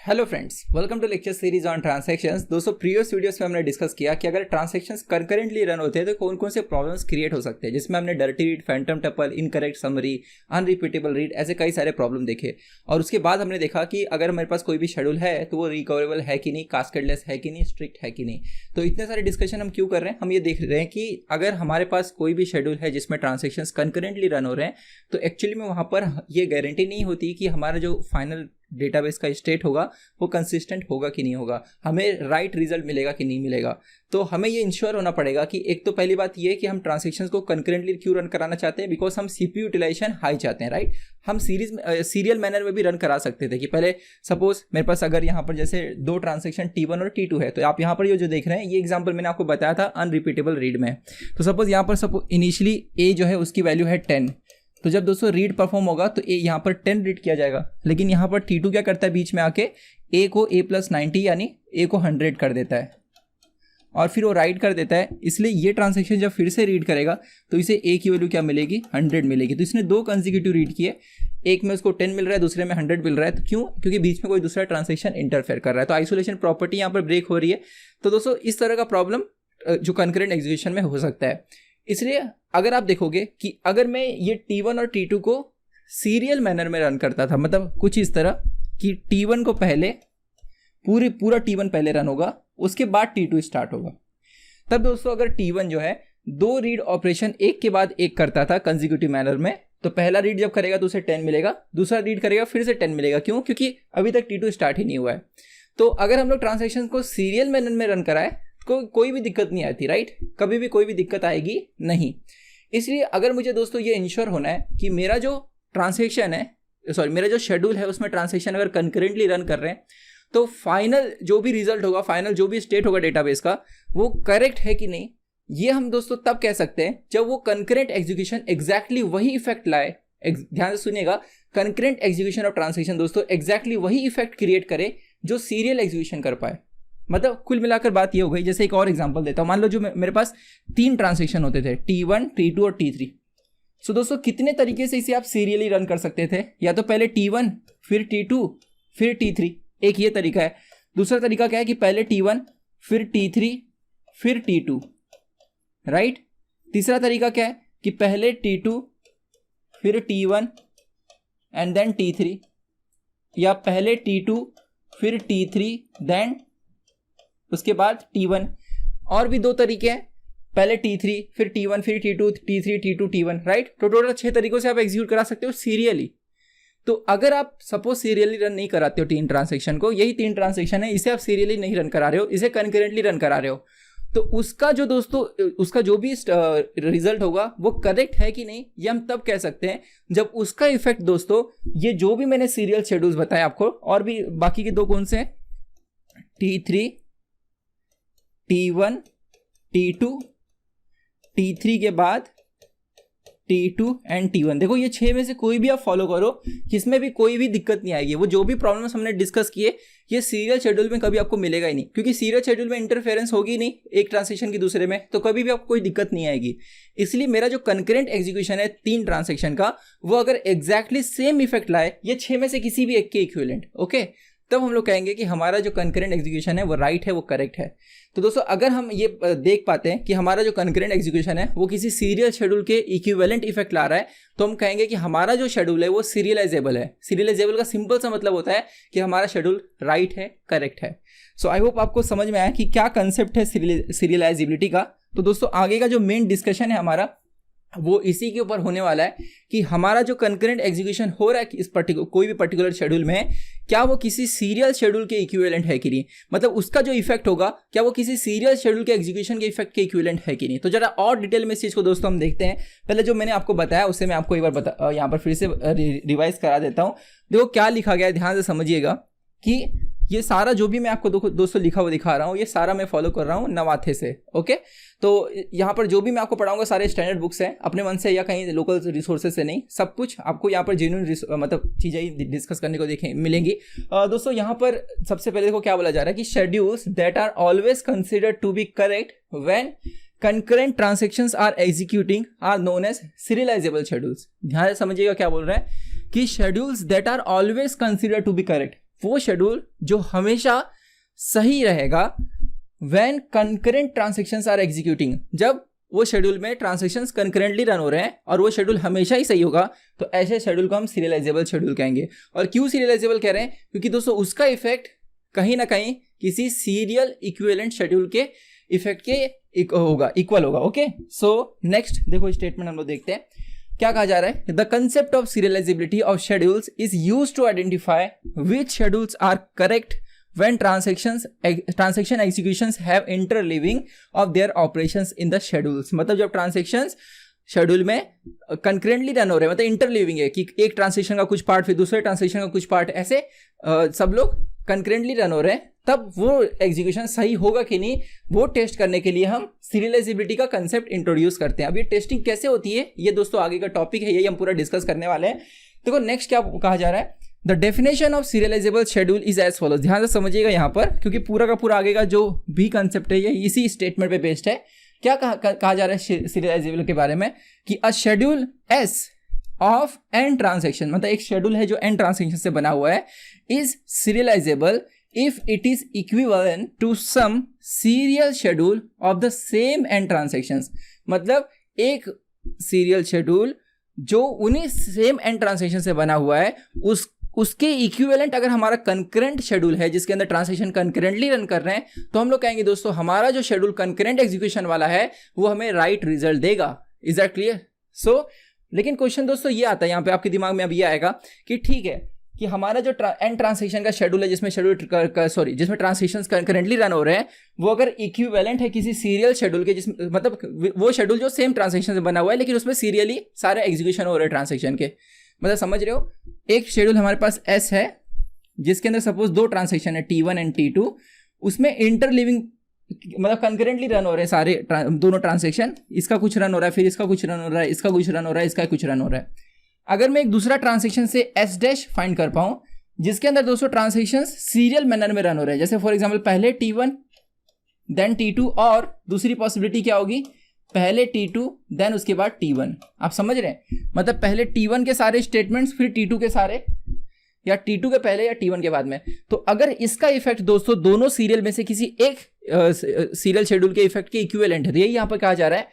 Hello friends, welcome to lecture series on transactions. दोस्तों, previous videos में हमने discuss किया कि अगर ट्रांजैक्शंस कंकरेंटली रन होते हैं तो कौन कौन से प्रॉब्लम्स क्रिएट हो सकते हैं, जिसमें हमने dirty read, Phantom tuple, incorrect summary, unrepeatable read, ऐसे कई सारे प्रॉब्लम देखे। और उसके बाद हमने देखा कि अगर हमारे पास कोई भी शेड्यूल है तो वो रिकवरेबल है कि नहीं, कास्केडलेस है कि नहीं, स्ट्रिक्ट है कि नहीं। तो इतने सारे डिस्कशन हम क्यों कर रहे हैं? हम ये देख रहे हैं कि अगर हमारे पास कोई भी शेड्यूल है जिसमें ट्रांजैक्शंस कंकरेंटली रन हो रहे हैं तो एक्चुअली में वहाँ पर ये गारंटी नहीं होती कि हमारा जो फाइनल डेटाबेस का स्टेट होगा वो कंसिस्टेंट होगा कि नहीं होगा, हमें राइट रिजल्ट मिलेगा कि नहीं मिलेगा। तो हमें ये इंश्योर होना पड़ेगा कि एक तो पहली बात ये है कि हम ट्रांजैक्शंस को कंकरेंटली क्यों रन कराना चाहते हैं, बिकॉज हम सीपीयू यूटिलाइजेशन हाई चाहते हैं, राइट। हम सीरियल मैनर में भी रन करा सकते थे कि पहले सपोज मेरे पास अगर यहाँ पर जैसे दो ट्रांजैक्शन T1 और T2 है, तो आप यहाँ पर ये जो देख रहे हैं ये एग्जाम्पल मैंने आपको बताया था अनरिपीटेबल रीड में। तो सपोज यहाँ पर इनिशियली ए जो है उसकी वैल्यू है 10, तो जब दोस्तों रीड परफॉर्म होगा तो ए यहाँ पर 10 रीड किया जाएगा। लेकिन यहाँ पर T2 क्या करता है, बीच में आके ए को A+90 यानी ए को 100 कर देता है और फिर वो राइट कर देता है। इसलिए ये ट्रांजैक्शन जब फिर से रीड करेगा तो इसे ए की वैल्यू क्या मिलेगी, 100 मिलेगी। तो इसने दो कंसेक्यूटिव रीड किए, एक में उसको 10 मिल रहा है, दूसरे में 100 मिल रहा है। तो क्यों? क्योंकि बीच में कोई दूसरा ट्रांजैक्शन इंटरफेयर कर रहा है, तो आइसोलेशन प्रॉपर्टी यहाँ पर ब्रेक हो रही है। तो दोस्तों इस तरह का प्रॉब्लम जो कंकरेंट एग्जीक्यूशन में हो सकता है। इसलिए अगर आप देखोगे कि अगर मैं ये T1 और T2 को सीरियल मैनर में रन करता था, मतलब कुछ इस तरह कि T1 को पहले पूरा T1 पहले रन होगा, उसके बाद T2 स्टार्ट होगा, तब दोस्तों अगर T1 जो है दो रीड ऑपरेशन एक के बाद एक करता था कंसेक्यूटिव मैनर में, तो पहला रीड जब करेगा तो उसे 10 मिलेगा, दूसरा रीड करेगा फिर से 10 मिलेगा। क्यों? क्योंकि अभी तक T2 स्टार्ट ही नहीं हुआ है। तो अगर हम लोग ट्रांजैक्शन को सीरियल मैनर में रन कराए कोई भी दिक्कत नहीं आती, राइट। कभी भी कोई भी दिक्कत आएगी नहीं। इसलिए अगर मुझे दोस्तों ये इंश्योर होना है कि मेरा जो ट्रांजैक्शन है, मेरा जो शेड्यूल है उसमें ट्रांजैक्शन अगर कंकरेंटली रन कर रहे हैं तो फाइनल जो भी रिजल्ट होगा, फाइनल जो भी स्टेट होगा डेटाबेस का, वो करेक्ट है कि नहीं, ये हम दोस्तों तब कह सकते हैं जब वो कंकरेंट एग्जीक्यूशन एग्जैक्टली वही इफेक्ट लाए। ध्यान से सुनिएगा, कंकरेंट एग्जीक्यूशन ऑफ ट्रांजैक्शन दोस्तों एग्जैक्टली वही इफेक्ट क्रिएट करे जो सीरियल एग्जीक्यूशन कर पाए। मतलब कुल मिलाकर बात ये हो गई। जैसे एक और एग्जांपल देता हूं, मान लो जो मेरे पास 3 ट्रांजैक्शन होते थे, T1, T2 और T3। सो दोस्तों कितने तरीके से इसे आप सीरियली रन कर सकते थे, या तो पहले T1 फिर T2 फिर T3, एक ये तरीका है। दूसरा तरीका क्या है कि पहले T1 फिर T3 फिर T2, राइट। तीसरा तरीका क्या है कि पहले T2 फिर T1 एंड देन T3, या पहले T2 फिर T3 देन उसके बाद T1। और भी दो तरीके हैं, पहले T3 फिर T1 फिर T2 T3 T2 T1, right. तो टोटल 6 तरीकों से आप एग्जीक्यूट करा सकते हो सीरियली। तो अगर आप सपोज सीरियली रन नहीं कराते हो 3 ट्रांजैक्शन को, यही 3 ट्रांजैक्शन है, इसे आप सीरियली नहीं रन करा रहे हो, इसे कंकरेंटली रन करा रहे हो, तो उसका जो दोस्तों उसका जो भी रिजल्ट होगा वो करेक्ट है कि नहीं, ये हम तब कह सकते हैं जब उसका इफेक्ट दोस्तों ये जो भी मैंने सीरियल शेड्यूल्स बताए आपको, और भी बाकी के दो कौन से हैं, T3 T1 T2 T3 के बाद T2 एंड T1। देखो ये 6 में से कोई भी आप फॉलो करो, इसमें भी कोई भी दिक्कत नहीं आएगी। वो जो भी प्रॉब्लम्स हमने डिस्कस किए ये सीरियल शेड्यूल में कभी आपको मिलेगा ही नहीं, क्योंकि सीरियल शेड्यूल में इंटरफेरेंस होगी नहीं एक ट्रांजैक्शन की दूसरे में, तो कभी भी आपको कोई दिक्कत नहीं आएगी। इसलिए मेरा जो कंकरेंट एग्जीक्यूशन है 3 ट्रांजैक्शन का, वो अगर एग्जैक्टली सेम इफेक्ट लाए ये 6 में से किसी भी एक के इक्विवेलेंट, ओके, तब हम लोग कहेंगे कि हमारा जो कंकरेंट एग्जीक्यूशन है वो राइट है, वो करेक्ट है। तो दोस्तों अगर हम ये देख पाते हैं कि हमारा जो कंकरेंट एग्जीक्यूशन है वो किसी सीरियल शेड्यूल के इक्विवेलेंट इफेक्ट ला रहा है, तो हम कहेंगे कि हमारा जो शेड्यूल है वो सीरियलाइजेबल है। सीरियलाइजेबल का सिंपल सा मतलब होता है कि हमारा शेड्यूल राइट है, करेक्ट है। सो आई होप आपको समझ में आया कि क्या कंसेप्ट है सीरियलाइजेबिलिटी का। तो दोस्तों आगे का जो मेन डिस्कशन है हमारा वो इसी के ऊपर होने वाला है कि हमारा जो कंकरेंट एग्जीक्यूशन हो रहा है इस कोई भी पर्टिकुलर शेड्यूल में, क्या वो किसी सीरियल शेड्यूल के इक्विवेलेंट है कि नहीं, मतलब उसका जो इफेक्ट होगा क्या वो किसी सीरियल शेड्यूल के एग्जीक्यूशन के इफेक्ट के इक्विवेलेंट है कि नहीं। तो जरा और डिटेल में इस चीज़ को दोस्तों हम देखते हैं। पहले जो मैंने आपको बताया उससे मैं आपको एक बार यहाँ पर फिर से रिवाइज करा देता हूँ। देखो क्या लिखा गया है, ध्यान से समझिएगा कि ये सारा जो भी मैं आपको दोस्तों लिखा हुआ दिखा रहा हूँ ये सारा मैं फॉलो कर रहा हूँ नवाथे से, ओके। तो यहाँ पर जो भी मैं आपको पढ़ाऊंगा सारे स्टैंडर्ड बुक्स हैं, अपने मन से या कहीं लोकल रिसोर्सेज से नहीं, सब कुछ आपको यहाँ पर जेन्युइन मतलब चीज़ें डिस्कस करने को मिलेंगी। दोस्तों यहाँ पर सबसे पहले देखो क्या बोला जा रहा है कि schedules that are always considered to be correct when concurrent transactions are executing are known as serializable schedules। ध्यान से समझिएगा क्या बोल रहा है कि schedules that are always considered to be correct, वो शेड्यूल जो हमेशा सही रहेगा when concurrent transactions are executing, जब वो शेड्यूल में ट्रांजैक्शंस कंकरेंटली रन हो रहे हैं और वो शेड्यूल हमेशा ही सही होगा, तो ऐसे शेड्यूल को हम सीरियलाइजेबल शेड्यूल कहेंगे। और क्यों सीरियलाइजेबल कह रहे हैं? क्योंकि दोस्तों उसका इफेक्ट कहीं ना कहीं किसी सीरियल इक्विवेलेंट शेड्यूल के इफेक्ट के इक्वल होगा। ओके, सो नेक्स्ट देखो स्टेटमेंट हम लोग देखते हैं क्या कहा जा रहा है। The concept of serialisability of schedules is used to identify which schedules are correct when transaction executions have interleaving of their operations in the schedules। मतलब जब ट्रांजेक्शंस शेड्यूल में कंकरेंटली रन हो रहे हैं, मतलब इंटरलीविंग है कि एक ट्रांजेक्शन का कुछ पार्ट फिर दूसरे ट्रांजेक्शन का कुछ पार्ट, ऐसे सब लोग कंकरेंटली रन हो रहे हैं, तब वो एग्जीक्यूशन सही होगा कि नहीं वो टेस्ट करने के लिए हम सीरियलाइजेबिलिटी का कंसेप्ट इंट्रोड्यूस करते हैं। अब ये टेस्टिंग कैसे होती है ये दोस्तों आगे का टॉपिक है, यही हम पूरा डिस्कस करने वाले हैं। देखो नेक्स्ट क्या कहा जा रहा है, the definition of serialisable schedule is as follows. ध्यान से समझिएगा यहाँ पर, क्योंकि पूरा का पूरा आगे का जो भी कंसेप्ट है ये इसी स्टेटमेंट पे बेस्ड है। क्या कहा जा रहा है सीरियलाइजेबल के बारे में कि a schedule S of N transaction, मतलब एक शेड्यूल है जो एन ट्रांजेक्शन से बना हुआ है, is serialisable if it is equivalent to some serial schedule of the same N transactions. मतलब एक सीरियल शेड्यूल जो उन्हीं सेम एन ट्रांजेक्शन से बना हुआ है उसके इक्विवेलेंट अगर हमारा कंकरेंट शेड्यूल है जिसके अंदर ट्रांजेक्शन कंकरेंटली रन कर रहे हैं, तो हम लोग कहेंगे दोस्तों हमारा जो शेड्यूल कंकरेंट एग्जीक्यूशन वाला है वो हमें राइट रिजल्ट देगा। Is that clear? सो लेकिन क्वेश्चन दोस्तों ये आता है यहाँ पे आपके दिमाग में अब ये आएगा कि ठीक है कि हमारा जो एन ट्रांजेक्शन का शेड्यूल है जिसमें ट्रांजेक्शंस कंकरेंटली रन हो रहे हैं, वो अगर इक्विवेलेंट है किसी सीरियल शेड्यूल के, जिसमें मतलब वो शेड्यूल जो सेम ट्रांजेक्शन से बना हुआ है लेकिन उसमें सीरियली सारे एग्जीक्यूशन हो रहे हैं ट्रांजेक्शन के, मतलब समझ रहे हो। एक शेड्यूल हमारे पास एस है जिसके अंदर सपोज दो ट्रांजेक्शन है T1 एंड T2, उसमें इंटरलिविंग मतलब कंकरेंटली रन हो रहे हैं सारे दोनों ट्रांजेक्शन, इसका कुछ रन हो रहा है फिर इसका कुछ रन हो रहा है, इसका कुछ रन हो रहा है, इसका कुछ रन हो रहा है। अगर मैं एक दूसरा ट्रांजेक्शन से एस डैश फाइंड कर पाऊं जिसके अंदर दोस्तों ट्रांजेक्शन सीरियल मैनर में रन हो रहे हैं, जैसे फॉर एग्जांपल पहले T1 देन T2, और दूसरी पॉसिबिलिटी क्या होगी पहले T2 देन उसके बाद T1। आप समझ रहे हैं, मतलब पहले T1 के सारे स्टेटमेंट्स फिर T2 के सारे, या T2 के पहले या T1 के बाद में। तो अगर इसका इफेक्ट दोस्तों दोनों सीरियल में से किसी एक सीरियल शेड्यूल के इफेक्ट के इक्विवेलेंट है, यही यहाँ पर कहा जा रहा है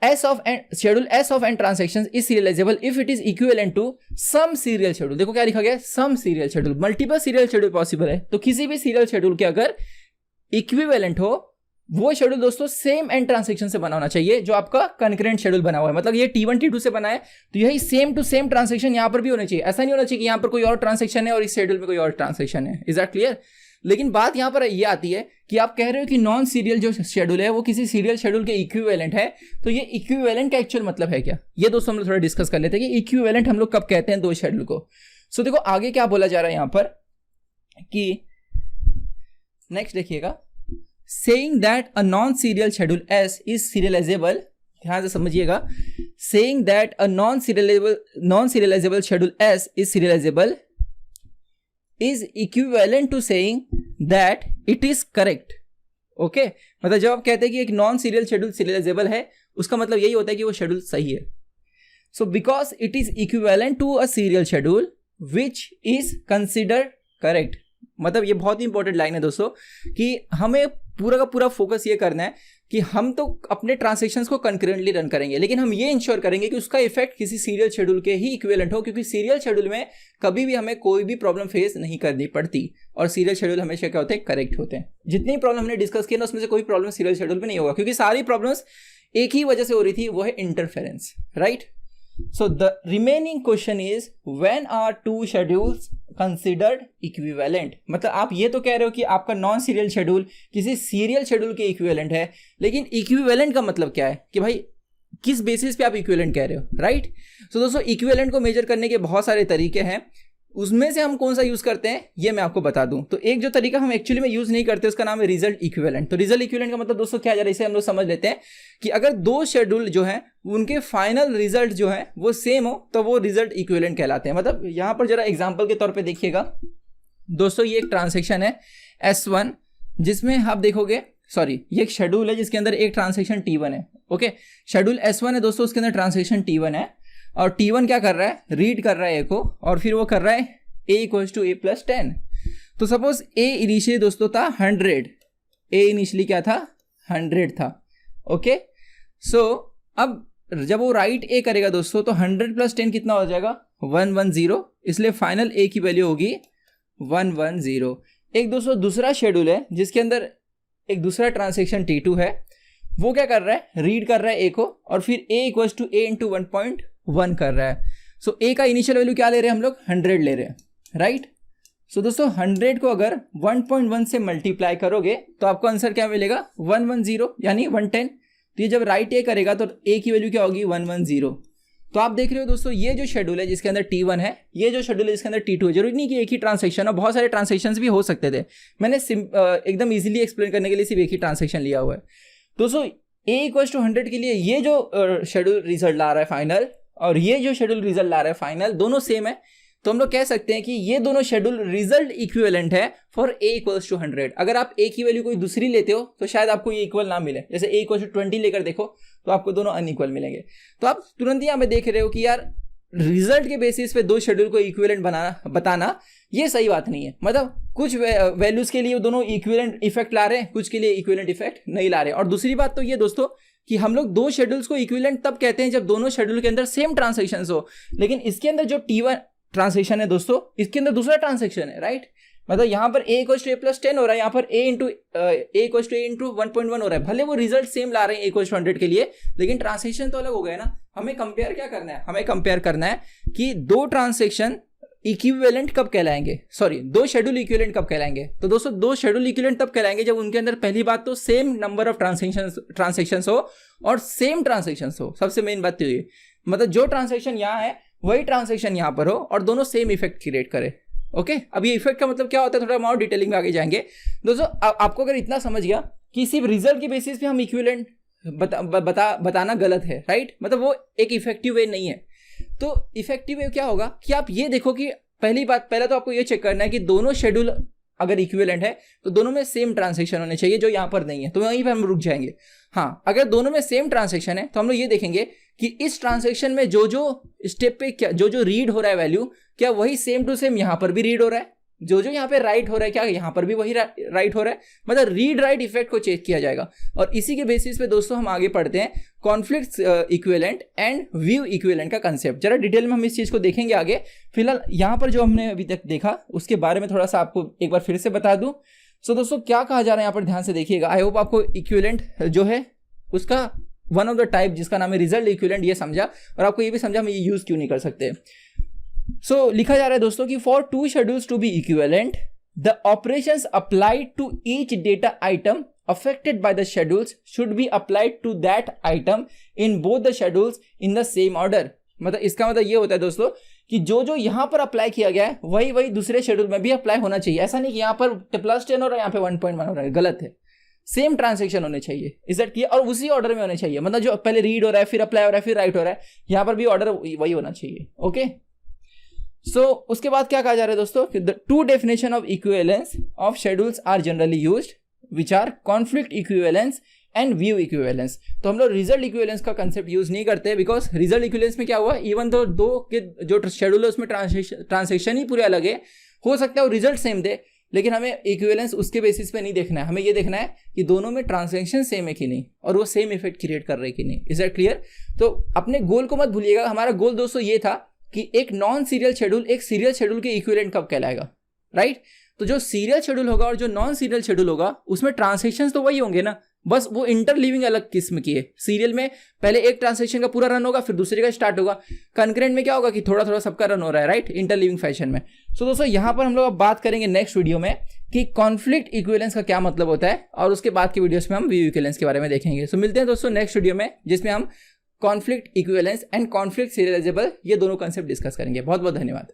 schedule S of N transactions is serialisable if it is equivalent to some serial schedule. देखो क्या लिखा गया, some serial schedule, multiple serial schedule possible है, तो किसी भी सीरियल शेड्यूल के अगर इक्विवेलेंट हो वो शेड्यूल दोस्तों सेम एन ट्रांजेक्शन से बना होना चाहिए जो आपका कंकरेंट शेड्यूल बना हुआ है। मतलब ये T1 T2 से बना है तो यही सेम टू सेम ट्रांजेक्शन यहाँ पर भी होना चाहिए। ऐसा नहीं होना चाहिए कि यहाँ पर कोई और ट्रांजेक्शन है और इस शेड्यूल में कोई और ट्रांजेक्शन है। Is that clear? लेकिन बात यहाँ पर ये आती है कि आप कह रहे हो कि नॉन सीरियल जो शेड्यूल है वो किसी सीरियल शेड्यूल के इक्विवेलेंट है, तो ये इक्विवेलेंट का एक्चुअल मतलब है क्या, ये दोस्तों हम लोग थोड़ा डिस्कस कर लेते हैं कि इक्विवेलेंट हम लोग कब कहते हैं दो शेड्यूल को। सो देखो आगे क्या बोला जा रहा है यहाँ पर कि नेक्स्ट देखिएगा, saying that a non-serial schedule S is serializable, ध्यान से समझिएगा, saying that a non-serializable schedule S is serializable is equivalent to saying that it is correct। Okay, मतलब जब आप कहते हैं कि एक नॉन सीरियल शेड्यूल सीरियलाइजेबल है उसका मतलब यही होता है कि वो शेड्यूल सही है। So because it is equivalent to a serial schedule which is considered correct. मतलब ये बहुत ही इंपॉर्टेंट लाइन है दोस्तों कि हमें पूरा का पूरा फोकस ये करना है कि हम तो अपने ट्रांजेक्शंस को कंकरेंटली रन करेंगे लेकिन हम ये इंश्योर करेंगे कि उसका इफेक्ट किसी सीरियल शेड्यूल के ही इक्विवेलेंट हो, क्योंकि सीरियल शेड्यूल में कभी भी हमें कोई भी प्रॉब्लम फेस नहीं करनी पड़ती और सीरियल शेड्यूल हमेशा क्या होते हैं, करेक्ट होते हैं। जितनी प्रॉब्लम हमने डिस्कस किया ना उसमें से कोई प्रॉब्लम सीरियल शेड्यूल में नहीं होगा, क्योंकि सारी प्रॉब्लम्स एक ही वजह से हो रही थी, वो है interference, right. So the remaining question is when are two schedules considered equivalent। मतलब आप ये तो कह रहे हो कि आपका नॉन सीरियल शेड्यूल किसी सीरियल शेड्यूल के इक्विवेलेंट है, लेकिन इक्विवेलेंट का मतलब क्या है कि भाई किस बेसिस पे आप इक्विवेलेंट कह रहे हो, राइट। सो दोस्तों इक्विवेलेंट को मेजर करने के बहुत सारे तरीके हैं, उसमें से हम कौन सा यूज करते हैं ये मैं आपको बता दूं। तो एक जो तरीका हम एक्चुअली में यूज नहीं करते उसका नाम है रिजल्ट इक्विवेलेंट। तो रिजल्ट इक्विवेलेंट का मतलब दोस्तों क्या जा रहा है, इसे हम लोग समझ लेते हैं कि अगर दो शेड्यूल जो है उनके फाइनल रिजल्ट जो है वो सेम हो तो वो रिजल्ट इक्विवेलेंट कहलाते हैं। मतलब यहां पर जरा एग्जांपल के तौर पे देखिएगा दोस्तों, ये एक ट्रांजेक्शन है S1 जिसमें आप देखोगे, सॉरी ये एक शेड्यूल है जिसके अंदर एक ट्रांजेक्शन T1 है। ओके, शेड्यूल S1 है दोस्तों, उसके अंदर ट्रांजेक्शन T1 है और T1 क्या कर रहा है, रीड कर रहा है A को और फिर वो कर रहा है A = A + 10। तो सपोज ए इनिशियली दोस्तों था 100, ए इनिशियली क्या था 100 था। ओके, सो अब जब वो राइट ए करेगा दोस्तों तो 100 + 10 कितना हो जाएगा 110, इसलिए फाइनल ए की वैल्यू होगी 110। एक दोस्तों दूसरा शेड्यूल है जिसके अंदर एक दूसरा ट्रांसेक्शन T2 है, वो क्या कर रहा है, रीड कर रहा है ए को और फिर a = a × 1.1 कर रहा है। सो a का इनिशियल वैल्यू क्या ले रहे हैं हम लोग 100 ले रहे हैं, राइट। सो दोस्तों 100 को अगर 1.1 से मल्टीप्लाई करोगे तो आपको आंसर क्या मिलेगा 110 यानी 110। तो ये जब राइट ए करेगा तो a की वैल्यू क्या होगी 110। तो आप देख रहे हो दोस्तों ये जो शेड्यूल है जिसके अंदर T1 है, ये जो शेड्यूल है जिसके अंदर T2 है, जरूरी नहीं कि एक ही ट्रांसेक्शन हो, बहुत सारे ट्रांसेक्शंस भी हो सकते थे। मैंने एकदम इजीली एक्सप्लेन करने के लिए सिर्फ एक ही ट्रांसेक्शन लिया हुआ है। दोस्तों a = 100 के लिए ये जो शेड्यूल रिजल्ट ला रहा है फाइनल और ये जो शेड्यूल रिजल्ट ला रहा है फाइनल, दोनों सेम है। तो हम लोग कह सकते हैं कि ये दोनों शेड्यूल रिजल्ट इक्विवेलेंट है फॉर a = 100। अगर आप a की वैल्यू कोई दूसरी लेते हो तो शायद आपको ये इक्वल ना मिले, जैसे a = 20 लेकर देखो तो आपको दोनों अनइक्वल मिलेंगे। तो आप तुरंत यहाँ पे देख रहे हो कि यार रिजल्ट के बेसिस पे दो शेड्यूल को इक्विवेलेंट बताना ये सही बात नहीं है। मतलब कुछ वैल्यूज के लिए दोनों इक्विवेलेंट इफेक्ट ला रहे हैं, कुछ के लिए इक्विवेलेंट इफेक्ट नहीं ला रहे। और दूसरी बात तो ये दोस्तों कि हम लोग दो शेड्यूल्स को इक्विवेलेंट तब कहते हैं जब दोनों शेड्यूल के अंदर सेम ट्रांजेक्शन हो, लेकिन इसके अंदर जो T1 ट्रांजेक्शन है दोस्तों, इसके अंदर दूसरा ट्रांजेक्शन है, राइट। मतलब यहाँ पर a = a + 10 हो रहा है, यहाँ पर a = a × 1.1 हो रहा है। भले वो रिजल्ट सेम ला रहे हैं a = 100 के लिए, लेकिन ट्रांजेक्शन तो अलग हो गए ना। हमें कंपेयर क्या करना है, हमें कंपेयर करना है कि दो ट्रांजेक्शन इक्विवेलेंट कब कहलाएंगे, सॉरी दो शेड्यूल इक्विवेलेंट कब कहलाएंगे। तो दोस्तों दो शेड्यूल इक्विवेलेंट तब कहलाएंगे जब उनके अंदर पहली बात तो सेम नंबर ऑफ ट्रांजेक्शंस हो और सेम ट्रांजेक्शंस हो। सबसे मेन बात तो ये, मतलब जो ट्रांजेक्शन यहाँ है वही ट्रांजेक्शन यहाँ पर हो और दोनों सेम इफेक्ट क्रिएट करे। ओके, अब ये इफेक्ट का मतलब क्या होता है थोड़ा और डिटेलिंग में आगे जाएंगे। दोस्तों आपको अगर इतना समझ गया कि सिर्फ रिजल्ट के बेसिस पे हम इक्विवेलेंट बताना गलत है, राइट, मतलब वो एक इफेक्टिव वे नहीं है। तो इफेक्टिव वे क्या होगा कि आप ये देखो कि पहले तो आपको ये चेक करना है कि दोनों शेड्यूल अगर इक्विवेलेंट है तो दोनों में सेम ट्रांजेक्शन होने चाहिए, जो यहाँ पर नहीं है। तो वहीं पर हम रुक जाएंगे। हाँ, अगर दोनों में सेम ट्रांजेक्शन है तो हम लोग ये देखेंगे कि इस ट्रांजेक्शन में जो स्टेप पे क्या जो रीड हो रहा है वैल्यू, क्या वही सेम टू सेम यहाँ पर भी रीड हो रहा है, जो यहाँ पे राइट हो रहा है क्या यहाँ पर भी वही राइट हो रहा है। मतलब रीड राइट इफेक्ट को चेक किया जाएगा और इसी के बेसिस पे दोस्तों हम आगे पढ़ते हैं conflict equivalent and view equivalent का कंसेप्ट। जरा डिटेल में हम इस चीज को देखेंगे आगे। फिलहाल यहाँ पर जो हमने अभी तक देखा उसके बारे में थोड़ा सा आपको एक बार फिर से बता दूं। सो दोस्तों क्या कहा जा रहा है यहाँ पर, ध्यान से देखिएगा। आई होप आपको इक्विवेलेंट जो है उसका वन ऑफ द टाइप जिसका नाम है रिजल्ट इक्विवेलेंट ये समझा, और आपको ये भी समझा हम ये यूज क्यों नहीं कर सकते। सो लिखा जा रहा है दोस्तों कि for two schedules to be equivalent the operations applied to each data item affected by the schedules should be applied to that item in both the schedules in the same order। मतलब इसका मतलब ये होता है दोस्तों कि जो यहाँ पर अप्लाई किया गया है वही दूसरे शेड्यूल में भी अप्लाई होना चाहिए। ऐसा नहीं कि यहाँ पर +10 हो रहा है यहाँ पे 1.1 हो रहा है, गलत है। सेम ट्रांजेक्शन होने चाहिए, इज दैट क्लियर, और उसी ऑर्डर में होने चाहिए। मतलब जो पहले रीड हो रहा है फिर अप्लाई हो रहा है फिर राइट हो रहा है, यहाँ पर भी ऑर्डर वही होना चाहिए। ओके, सो उसके बाद क्या कहा जा रहा है दोस्तों, the two definition of equivalence of schedules are generally used which are conflict equivalence and view equivalence। तो हम लोग रिजल्ट इक्विवेलेंस का कंसेप्ट यूज नहीं करते बिकॉज रिजल्ट इक्विवेलेंस में क्या हुआ, इवन तो दो के जो शेड्यूल है उसमें ट्रांजेक्शन ही पूरे अलग है, हो सकता है वो रिजल्ट सेम दे, लेकिन हमें इक्विवेलेंस उसके बेसिस पे नहीं देखना है। हमें ये देखना है कि दोनों में ट्रांजेक्शन सेम है कि नहीं और वो सेम इफेक्ट क्रिएट कर रहे हैं कि नहीं। Is that clear. तो अपने गोल को मत भूलिएगा। हमारा गोल दोस्तों ये था कि एक नॉन सीरियल शेड्यूल एक सीरियल शेड्यूल के इक्विवेलेंट कब कहलाएगा, राइट। तो जो सीरियल शेड्यूल होगा और जो नॉन सीरियल शेड्यूल होगा उसमें ट्रांजेक्शंस तो वही होंगे ना, बस वो इंटरलीविंग अलग किस्म की है। सीरियल में पहले एक ट्रांजेक्शन का पूरा रन होगा फिर दूसरे का स्टार्ट होगा। कंकरेंट में क्या होगा कि थोड़ा थोड़ा सबका रन हो रहा है, राइट, इंटरलीविंग फैशन में। सो दोस्तों यहाँ पर हम लोग अब बात करेंगे नेक्स्ट वीडियो में कि कॉन्फ्लिक्ट इक्विवेलेंस का क्या मतलब होता है, और उसके बाद के वीडियोस में हम व्यू इक्विवेलेंस के बारे में देखेंगे। सो मिलते हैं दोस्तों नेक्स्ट वीडियो में जिसमें हम conflict equivalence and conflict serialisable ये दोनों कंसेप्ट डिस्कस करेंगे। बहुत बहुत धन्यवाद।